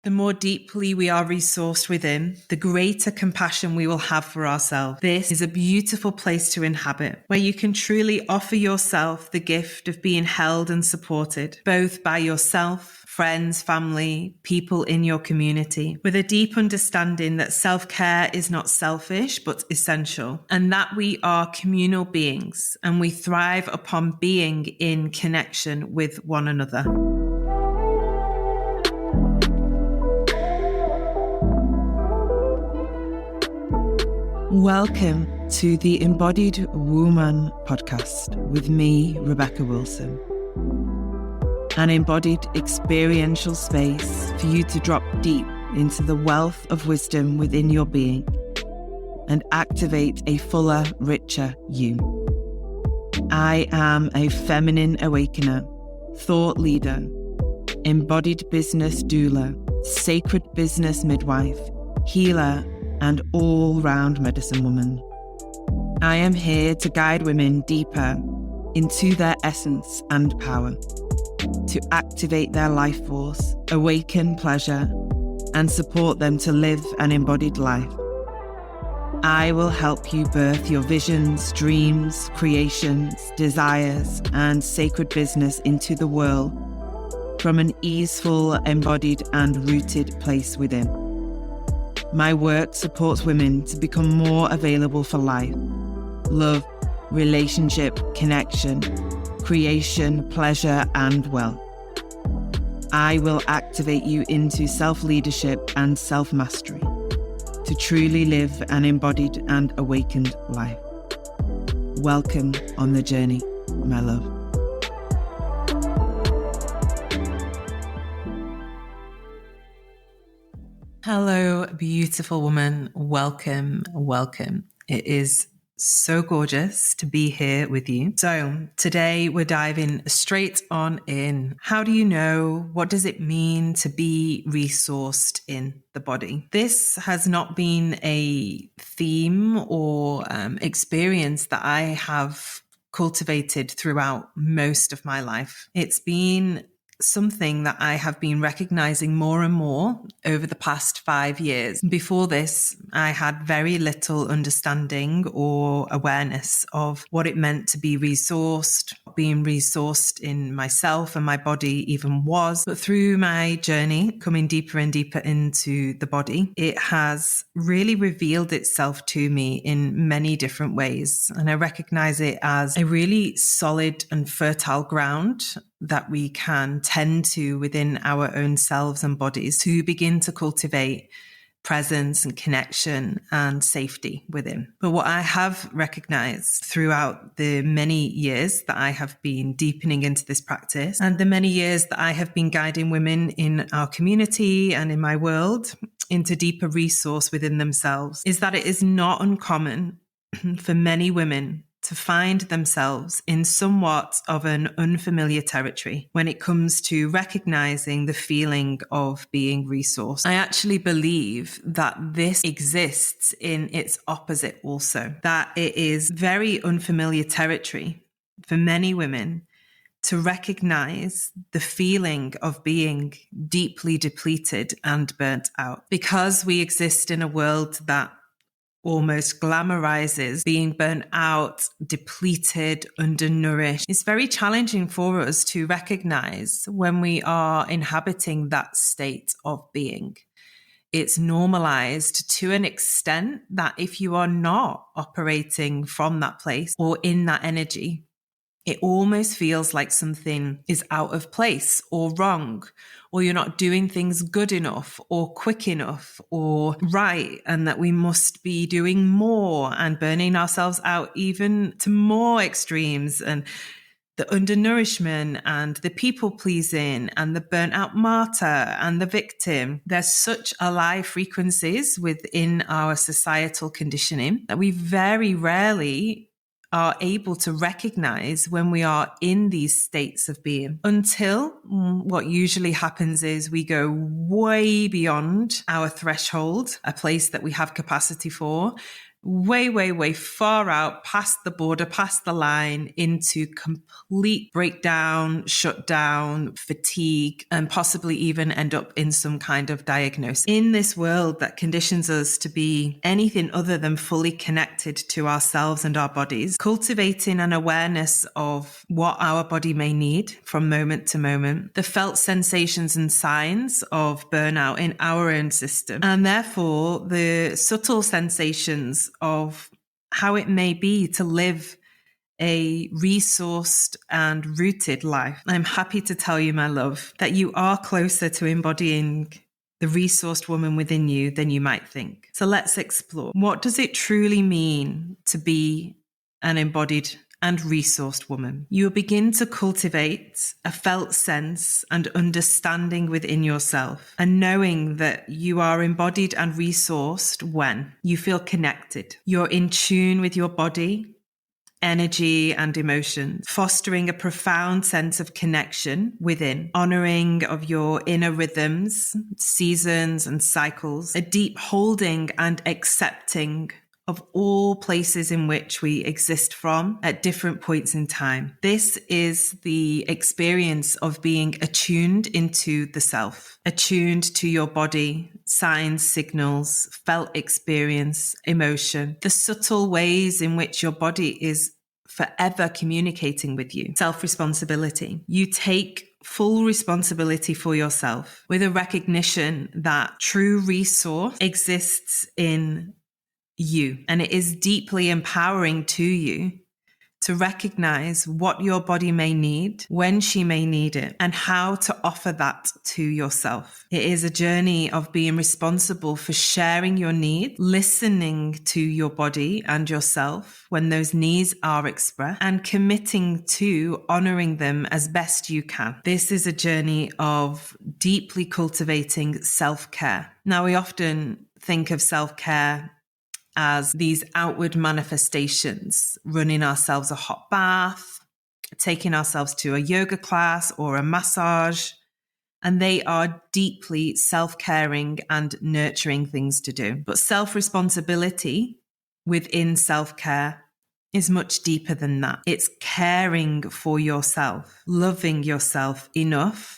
The more deeply we are resourced within, the greater compassion we will have for ourselves. This is a beautiful place to inhabit, where you can truly offer yourself the gift of being held and supported, both by yourself, friends, family, people in your community, with a deep understanding that self-care is not selfish, but essential, and that we are communal beings, and we thrive upon being in connection with one another. Welcome to the Embodied Woman podcast with me, Rebecca Wilson. An embodied experiential space for you to drop deep into the wealth of wisdom within your being and activate a fuller, richer you. I am a feminine awakener, thought leader, embodied business doula, sacred business midwife, healer, and all-round medicine woman. I am here to guide women deeper into their essence and power, to activate their life force, awaken pleasure, and support them to live an embodied life. I will help you birth your visions, dreams, creations, desires, and sacred business into the world from an easeful, embodied, and rooted place within. My work supports women to become more available for life, love, relationship, connection, creation, pleasure, and wealth. I will activate you into self-leadership and self-mastery to truly live an embodied and awakened life. Welcome on the journey, my love. Hello, beautiful woman. Welcome, welcome. It is so gorgeous to be here with you. So today we're diving straight on in. How do you know? What does it mean to be resourced in the body? This has not been a theme or experience that I have cultivated throughout most of my life. It's been something that I have been recognizing more and more over the past 5 years. Before this, I had very little understanding or awareness of what it meant to be resourced, being resourced in myself and my body even was. But through my journey, coming deeper and deeper into the body, it has really revealed itself to me in many different ways. And I recognize it as a really solid and fertile ground that we can tend to within our own selves and bodies to begin to cultivate presence and connection and safety within. But what I have recognized throughout the many years that I have been deepening into this practice and the many years that I have been guiding women in our community and in my world into deeper resource within themselves is that it is not uncommon for many women to find themselves in somewhat of an unfamiliar territory when it comes to recognizing the feeling of being resourced. I actually believe that this exists in its opposite also, that it is very unfamiliar territory for many women to recognize the feeling of being deeply depleted and burnt out. Because we exist in a world that almost glamorizes being burnt out, depleted, undernourished. It's very challenging for us to recognize when we are inhabiting that state of being. It's normalized to an extent that if you are not operating from that place or in that energy, it almost feels like something is out of place or wrong, or you're not doing things good enough or quick enough or right, and that we must be doing more and burning ourselves out even to more extremes, and the undernourishment and the people pleasing and the burnt out martyr and the victim. There's such alive frequencies within our societal conditioning that we very rarely are able to recognize when we are in these states of being, until what usually happens is we go way beyond our threshold, a place that we have capacity for, way, way, way far out, past the border, past the line, into complete breakdown, shutdown, fatigue, and possibly even end up in some kind of diagnosis. In this world that conditions us to be anything other than fully connected to ourselves and our bodies, cultivating an awareness of what our body may need from moment to moment, the felt sensations and signs of burnout in our own system, and therefore the subtle sensations of how it may be to live a resourced and rooted life. I'm happy to tell you, my love, that you are closer to embodying the resourced woman within you than you might think. So let's explore. What does it truly mean to be an embodied and resourced woman? You will begin to cultivate a felt sense and understanding within yourself, and knowing that you are embodied and resourced when you feel connected. You're in tune with your body, energy and emotions, fostering a profound sense of connection within, honoring of your inner rhythms, seasons and cycles, a deep holding and accepting of all places in which we exist from at different points in time. This is the experience of being attuned into the self, attuned to your body, signs, signals, felt experience, emotion, the subtle ways in which your body is forever communicating with you. Self-responsibility. You take full responsibility for yourself with a recognition that true resource exists in you, and it is deeply empowering to you to recognize what your body may need, when she may need it, and how to offer that to yourself. It is a journey of being responsible for sharing your needs, listening to your body and yourself when those needs are expressed, and committing to honoring them as best you can. This is a journey of deeply cultivating self-care. Now, we often think of self-care as these outward manifestations, running ourselves a hot bath, taking ourselves to a yoga class or a massage, and they are deeply self-caring and nurturing things to do. But self-responsibility within self-care is much deeper than that. It's caring for yourself, loving yourself enough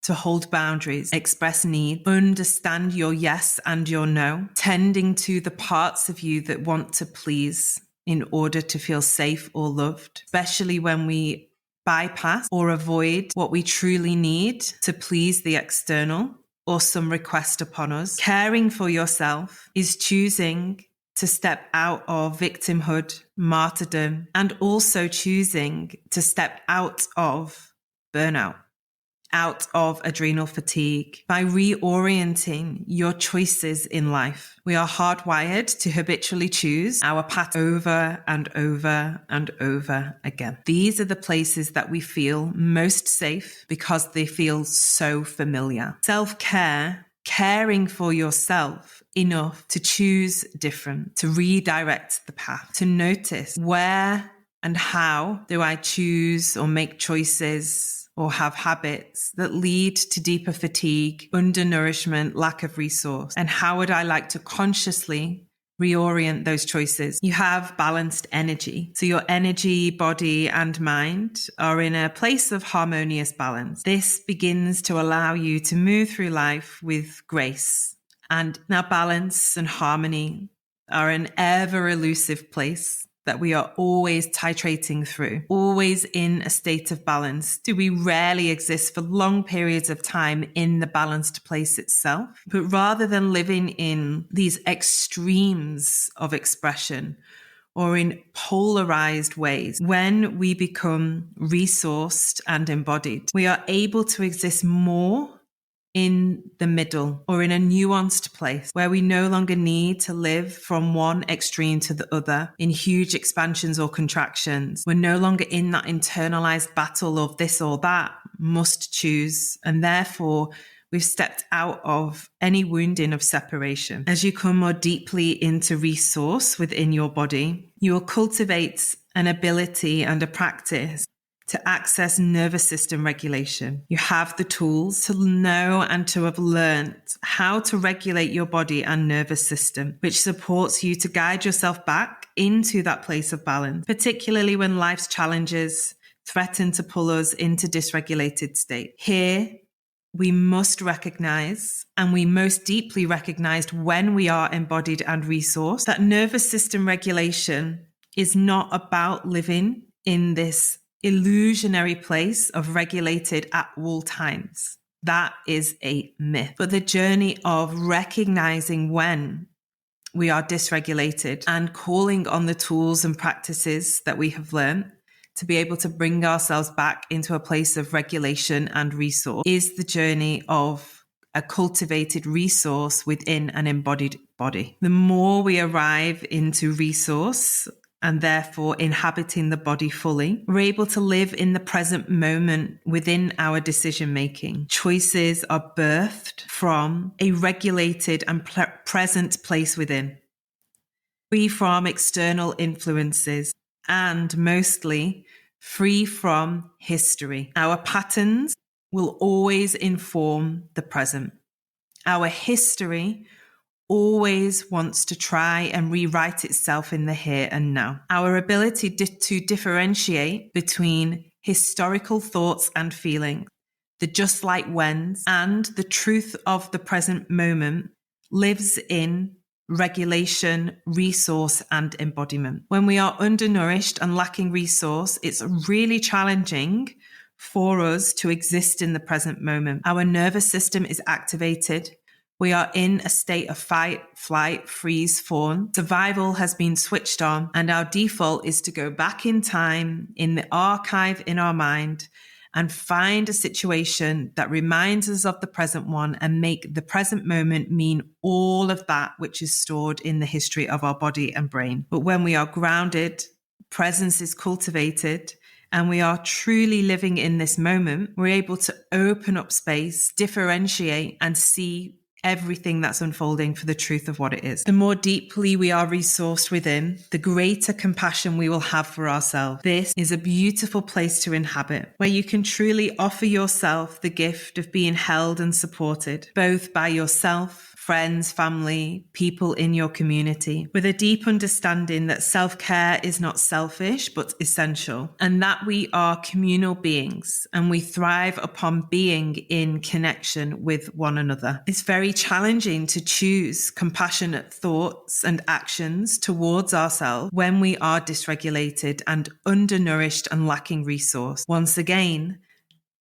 to hold boundaries, express needs, understand your yes and your no, tending to the parts of you that want to please in order to feel safe or loved, especially when we bypass or avoid what we truly need to please the external or some request upon us. Caring for yourself is choosing to step out of victimhood, martyrdom, and also choosing to step out of burnout, out of adrenal fatigue, by reorienting your choices in life. We are hardwired to habitually choose our path over and over and over again. These are the places that we feel most safe because they feel so familiar. Self-care, caring for yourself enough to choose different, to redirect the path, to notice where and how do I choose or make choices or have habits that lead to deeper fatigue, undernourishment, lack of resource? And how would I like to consciously reorient those choices? You have balanced energy. So your energy, body, and mind are in a place of harmonious balance. This begins to allow you to move through life with grace. And now balance and harmony are an ever elusive place that we are always titrating through, always in a state of balance. Do we rarely exist for long periods of time in the balanced place itself? But rather than living in these extremes of expression or in polarized ways, when we become resourced and embodied, we are able to exist more in the middle or in a nuanced place where we no longer need to live from one extreme to the other in huge expansions or contractions. We're no longer in that internalized battle of this or that, must choose, and therefore we've stepped out of any wounding of separation. As you come more deeply into resource within your body, you will cultivate an ability and a practice to access nervous system regulation. You have the tools to know and to have learned how to regulate your body and nervous system, which supports you to guide yourself back into that place of balance, particularly when life's challenges threaten to pull us into dysregulated state. Here, we must recognize, and we most deeply recognized when we are embodied and resourced, that nervous system regulation is not about living in this illusionary place of regulated at all times. That is a myth. But the journey of recognizing when we are dysregulated and calling on the tools and practices that we have learned to be able to bring ourselves back into a place of regulation and resource is the journey of a cultivated resource within an embodied body. The more we arrive into resource and therefore inhabiting the body fully, we're able to live in the present moment within our decision making. Choices are birthed from a regulated and present place within, free from external influences, and mostly free from history. Our patterns will always inform the present. Our history always wants to try and rewrite itself in the here and now. Our ability to differentiate between historical thoughts and feelings, the just like whens, and the truth of the present moment lives in regulation, resource, and embodiment. When we are undernourished and lacking resource, it's really challenging for us to exist in the present moment. Our nervous system is activated. We are in a state of fight, flight, freeze, fawn. Survival has been switched on, and our default is to go back in time in the archive in our mind and find a situation that reminds us of the present one and make the present moment mean all of that which is stored in the history of our body and brain. But when we are grounded, presence is cultivated, and we are truly living in this moment, we're able to open up space, differentiate, and see everything that's unfolding for the truth of what it is. The more deeply we are resourced within, the greater compassion we will have for ourselves. This is a beautiful place to inhabit, where you can truly offer yourself the gift of being held and supported, both by yourself, friends, family, people in your community, with a deep understanding that self-care is not selfish, but essential, and that we are communal beings and we thrive upon being in connection with one another. It's very challenging to choose compassionate thoughts and actions towards ourselves when we are dysregulated and undernourished and lacking resource. Once again,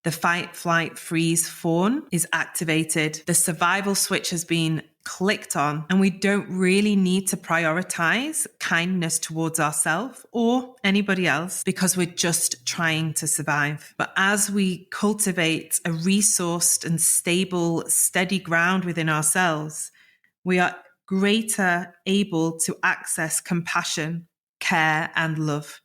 the fight, flight, freeze, fawn is activated. The survival switch has been clicked on, and we don't really need to prioritize kindness towards ourselves or anybody else because we're just trying to survive. But as we cultivate a resourced and stable, steady ground within ourselves, we are greater able to access compassion, care, and love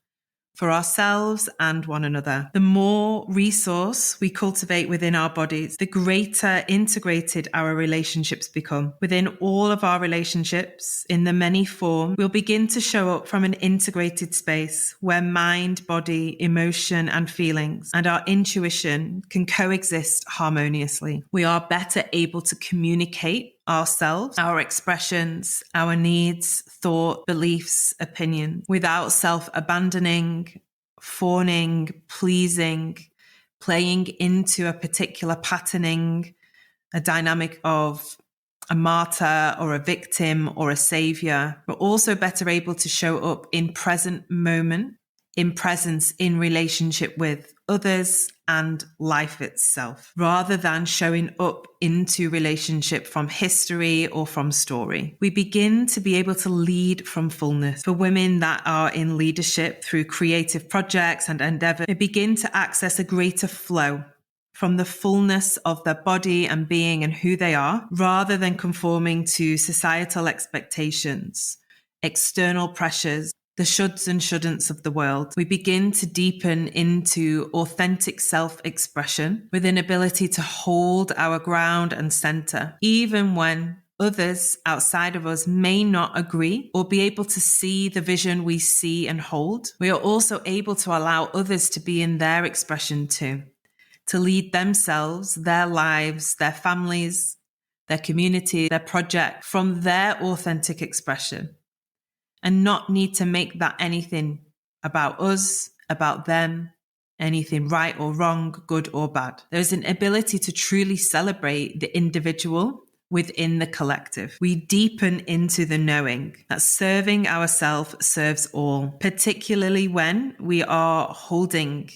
for ourselves and one another. The more resource we cultivate within our bodies, the greater integrated our relationships become. Within all of our relationships, in the many forms, we'll begin to show up from an integrated space where mind, body, emotion, and feelings and our intuition can coexist harmoniously. We are better able to communicate ourselves, our expressions, our needs, thought, beliefs, opinions, without self-abandoning, fawning, pleasing, playing into a particular patterning, a dynamic of a martyr or a victim or a savior. We're also better able to show up in present moment, in presence, in relationship with others and life itself, rather than showing up into relationship from history or from story. We begin to be able to lead from fullness. For women that are in leadership through creative projects and endeavor, they begin to access a greater flow from the fullness of their body and being and who they are, rather than conforming to societal expectations, external pressures, the shoulds and shouldn'ts of the world. We begin to deepen into authentic self-expression with an ability to hold our ground and center, even when Others outside of us may not agree or be able to see the vision we see and hold. We are also able to allow others to be in their expression too, to lead themselves, their lives, their families, their community, their project from their authentic expression, and not need to make that anything about us, about them, anything right or wrong, good or bad. There's an ability to truly celebrate the individual within the collective. We deepen into the knowing that serving ourselves serves all, particularly when we are holding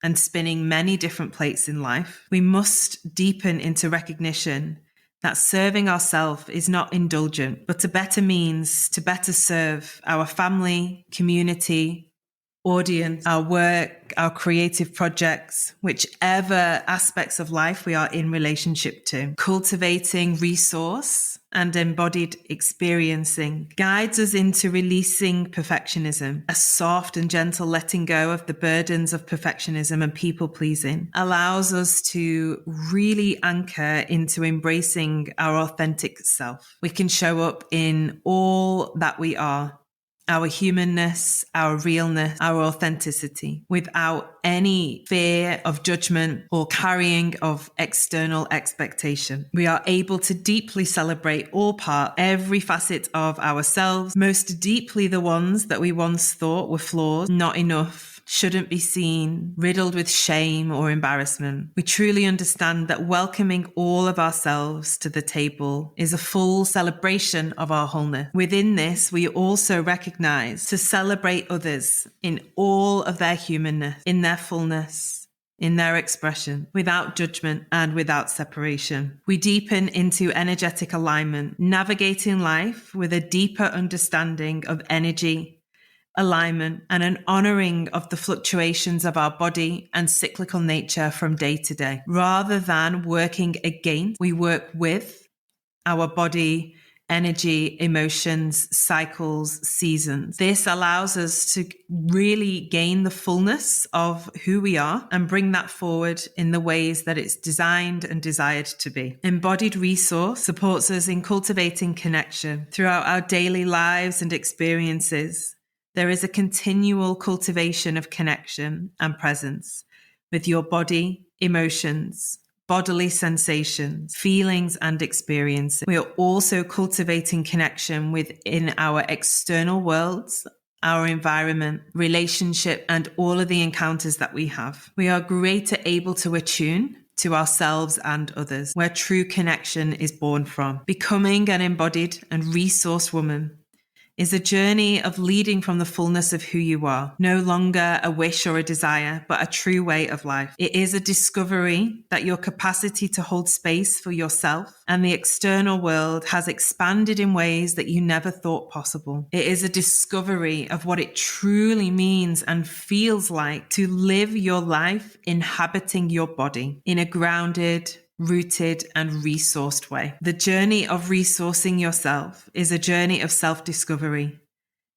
and spinning many different plates in life. We must deepen into recognition that serving ourselves is not indulgent, but a better means to better serve our family, community, audience, our work, our creative projects, whichever aspects of life we are in relationship to. Cultivating ReSource and Embodied experiencing guides us into releasing perfectionism. A soft and gentle letting go of the burdens of perfectionism and people pleasing allows us to really anchor into embracing our authentic self. We can show up in all that we are, our humanness, our realness, our authenticity, without any fear of judgment or carrying of external expectation. We are able to deeply celebrate all parts, every facet of ourselves, most deeply the ones that we once thought were flaws, not enough, shouldn't be seen, riddled with shame or embarrassment. We truly understand that welcoming all of ourselves to the table is a full celebration of our wholeness. Within this, we also recognize to celebrate others in all of their humanness, in their fullness, in their expression, without judgment and without separation. We deepen into energetic alignment, navigating life with a deeper understanding of energy, alignment, and an honoring of the fluctuations of our body and cyclical nature from day to day. Rather than working against, we work with our body, energy, emotions, cycles, seasons. This allows us to really gain the fullness of who we are and bring that forward in the ways that it's designed and desired to be. Embodied ReSource supports us in cultivating connection throughout our daily lives and experiences. There is a continual cultivation of connection and presence with your body, emotions, bodily sensations, feelings, and experiences. We are also cultivating connection within our external worlds, our environment, relationship, and all of the encounters that we have. We are greater able to attune to ourselves and others, where true connection is born from. Becoming an embodied and resourced woman is a journey of leading from the fullness of who you are, no longer a wish or a desire, but a true way of life. It is a discovery that your capacity to hold space for yourself and the external world has expanded in ways that you never thought possible. It is a discovery of what it truly means and feels like to live your life inhabiting your body in a grounded, rooted, and resourced way. The journey of resourcing yourself is a journey of self-discovery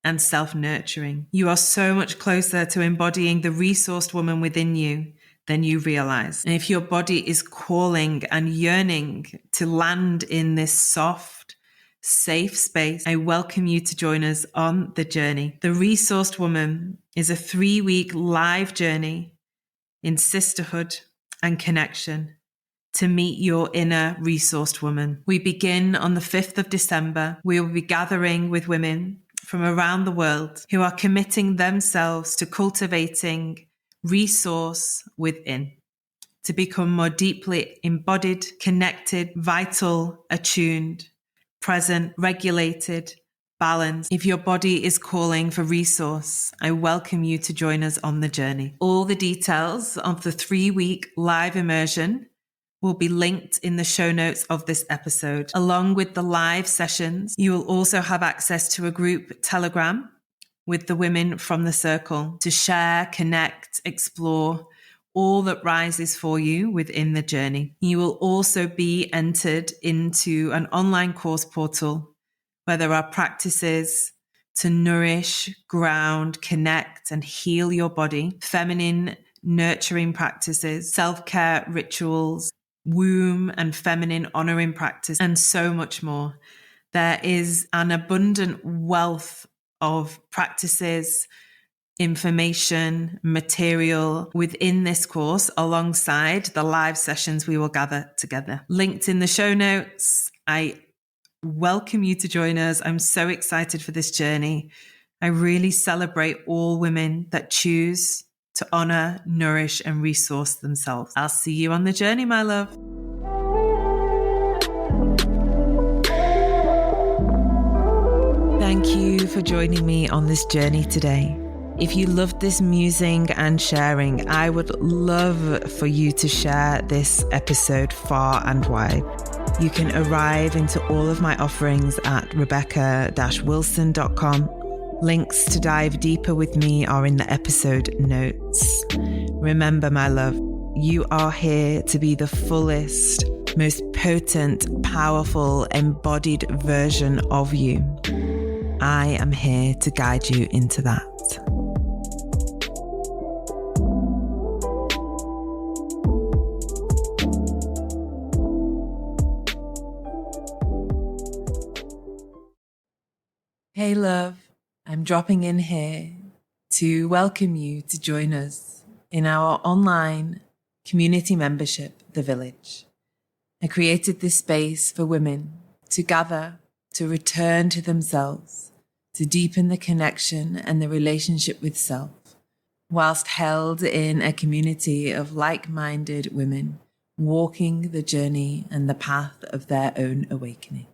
and self-nurturing. You are so much closer to embodying the resourced woman within you than you realize. And if your body is calling and yearning to land in this soft, safe space, I welcome you to join us on the journey. The Resourced Woman is a 3-week live journey in sisterhood and connection to meet your inner resourced woman. We begin on the 5th of December. We will be gathering with women from around the world who are committing themselves to cultivating resource within, to become more deeply embodied, connected, vital, attuned, present, regulated, balanced. If your body is calling for resource, I welcome you to join us on the journey. All the details of the 3-week live immersion will be linked in the show notes of this episode. Along with the live sessions, you will also have access to a group Telegram with the women from the circle to share, connect, explore all that rises for you within the journey. You will also be entered into an online course portal where there are practices to nourish, ground, connect, and heal your body, feminine nurturing practices, self-care rituals, womb and feminine honoring practice, and so much more. There is an abundant wealth of practices, information, material within this course alongside the live sessions we will gather together. Linked in the show notes. I welcome you to join us. I'm so excited for this journey. I really celebrate all women that choose to honor, nourish, and resource themselves. I'll see you on the journey, my love. Thank you for joining me on this journey today. If you loved this musing and sharing, I would love for you to share this episode far and wide. You can arrive into all of my offerings at rebecca-wilson.com. Links to dive deeper with me are in the episode notes. Remember, my love, you are here to be the fullest, most potent, powerful, embodied version of you. I am here to guide you into that. Hey love, I'm dropping in here to welcome you to join us in our online community membership, The Village. I created this space for women to gather, to return to themselves, to deepen the connection and the relationship with self, whilst held in a community of like-minded women walking the journey and the path of their own awakening.